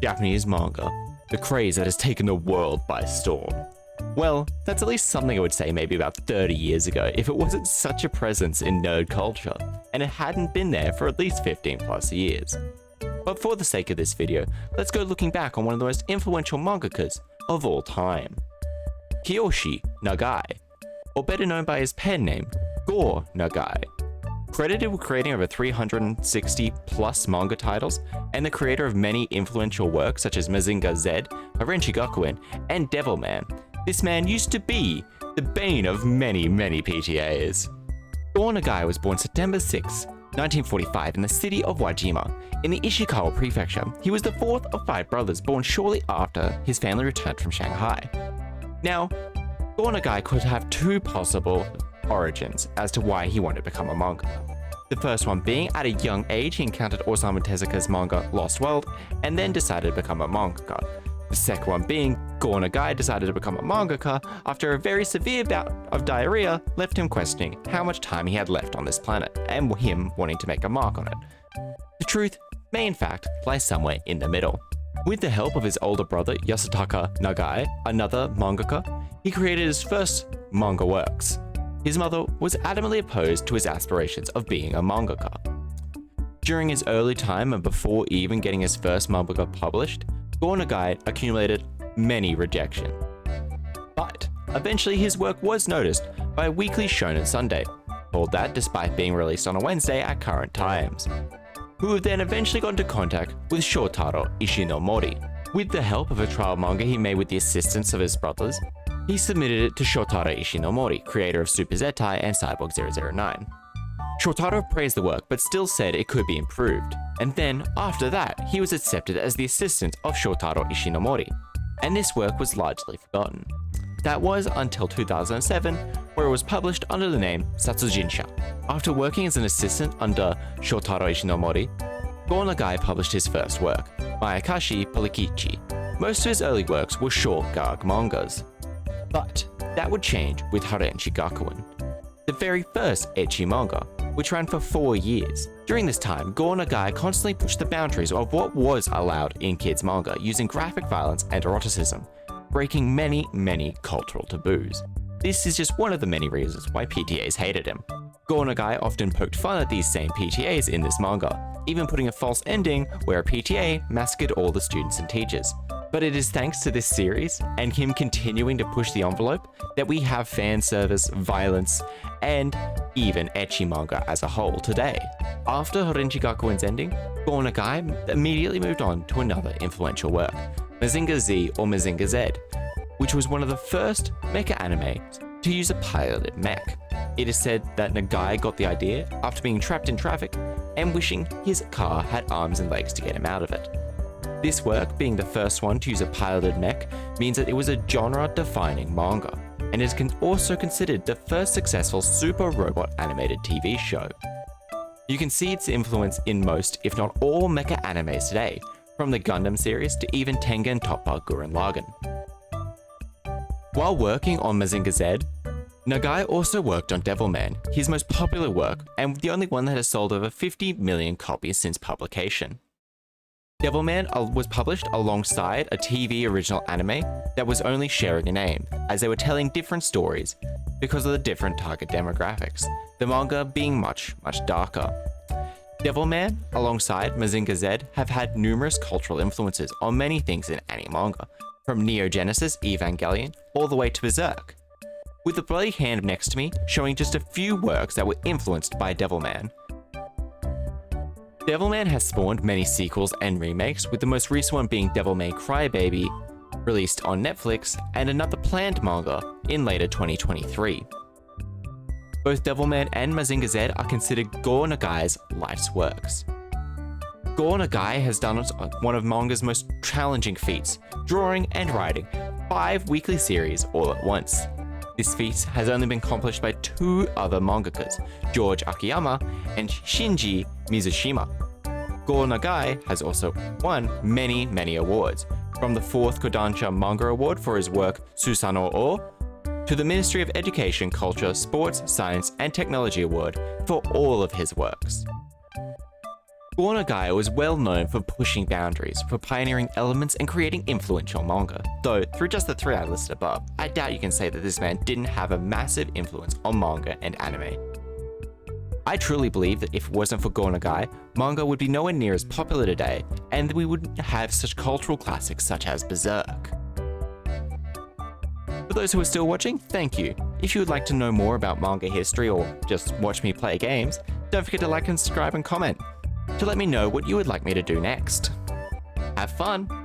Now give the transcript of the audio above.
Japanese manga, the craze that has taken the world by storm. Well, that's at least something I would say maybe about 30 years ago if it wasn't such a presence in nerd culture, and it hadn't been there for at least 15 plus years. But for the sake of this video, let's go looking back on one of the most influential mangakas of all time. Kiyoshi Nagai, or better known by his pen name, Go Nagai. Credited with creating over 360 plus manga titles, and the creator of many influential works such as Mazinger Z, Harenchi Gakuen, and Devilman, this man used to be the bane of many PTAs. Go Nagai was born September 6, 1945 in the city of Wajima, in the Ishikawa prefecture. He was the fourth of 5 brothers born shortly after his family returned from Shanghai. Now, Go Nagai could have 2 possible origins as to why he wanted to become a mangaka. The first one being at a young age he encountered Osamu Tezuka's manga Lost World and then decided to become a mangaka. The second one being Go Nagai decided to become a mangaka after a very severe bout of diarrhea left him questioning how much time he had left on this planet and him wanting to make a mark on it. The truth may in fact lie somewhere in the middle. With the help of his older brother Yasutaka Nagai, another mangaka, he created his first manga works. His mother was adamantly opposed to his aspirations of being a mangaka. During his early time and before even getting his first manga published, Go Nagai accumulated many rejection. But eventually his work was noticed by a weekly Shonen Sunday, called that despite being released on a Wednesday at current times, who then eventually got into contact with Shotaro Ishinomori. With the help of a trial manga he made with the assistance of his brothers, he submitted it to Shotaro Ishinomori, creator of Super Zettai and Cyborg 009. Shotaro praised the work but still said it could be improved, and then after that he was accepted as the assistant of Shotaro Ishinomori, and this work was largely forgotten. That was until 2007, where it was published under the name Satsujinsha. After working as an assistant under Shotaro Ishinomori, Go Nagai published his first work, Mayakashi Polikichi. Most of his early works were short gag mangas. But that would change with Harenchi Gakuen, the very first ecchi manga, which ran for 4 years. During this time, Go Nagai constantly pushed the boundaries of what was allowed in kids manga using graphic violence and eroticism, breaking many cultural taboos. This is just one of the many reasons why PTAs hated him. Go Nagai often poked fun at these same PTAs in this manga, even putting a false ending where a PTA massacred all the students and teachers. But it is thanks to this series and him continuing to push the envelope that we have fan service, violence, and even ecchi manga as a whole today. After Harenchi Gakuen's ending, Go Nagai immediately moved on to another influential work, Mazinger Z or Mazinger Z, which was one of the first mecha anime to use a piloted mech. It is said that Nagai got the idea after being trapped in traffic and wishing his car had arms and legs to get him out of it. This work, being the first one to use a piloted mech, means that it was a genre-defining manga, and is also considered the first successful super robot animated TV show. You can see its influence in most, if not all, mecha animes today, from the Gundam series to even Tengen Toppa Gurren Lagann. While working on Mazinger Z, Nagai also worked on Devilman, his most popular work and the only one that has sold over 50 million copies since publication. Devilman was published alongside a TV original anime that was only sharing a name, as they were telling different stories because of the different target demographics, the manga being much darker. Devilman, alongside Mazinger Z, have had numerous cultural influences on many things in anime manga, from Neo Genesis Evangelion all the way to Berserk, with the bloody hand next to me showing just a few works that were influenced by Devilman. Devilman has spawned many sequels and remakes, with the most recent one being Devilman Crybaby, released on Netflix, and another planned manga in later 2023. Both Devilman and Mazinger Z are considered Go Nagai's life's works. Go Nagai has done one of manga's most challenging feats, drawing and writing 5 weekly series all at once. This feat has only been accomplished by 2 other mangakas, George Akiyama and Shinji Mizushima. Go Nagai has also won many awards, from the 4th Kodansha Manga Award for his work Susano O, to the Ministry of Education, Culture, Sports, Science and Technology Award for all of his works. Nagai was well known for pushing boundaries, for pioneering elements and creating influential manga. Though, through just the 3 I listed above, I doubt you can say that this man didn't have a massive influence on manga and anime. I truly believe that if it wasn't for Nagai, manga would be nowhere near as popular today, and we wouldn't have such cultural classics such as Berserk. For those who are still watching, thank you. If you would like to know more about manga history or just watch me play games, don't forget to like and subscribe and comment to let me know what you would like me to do next. Have fun!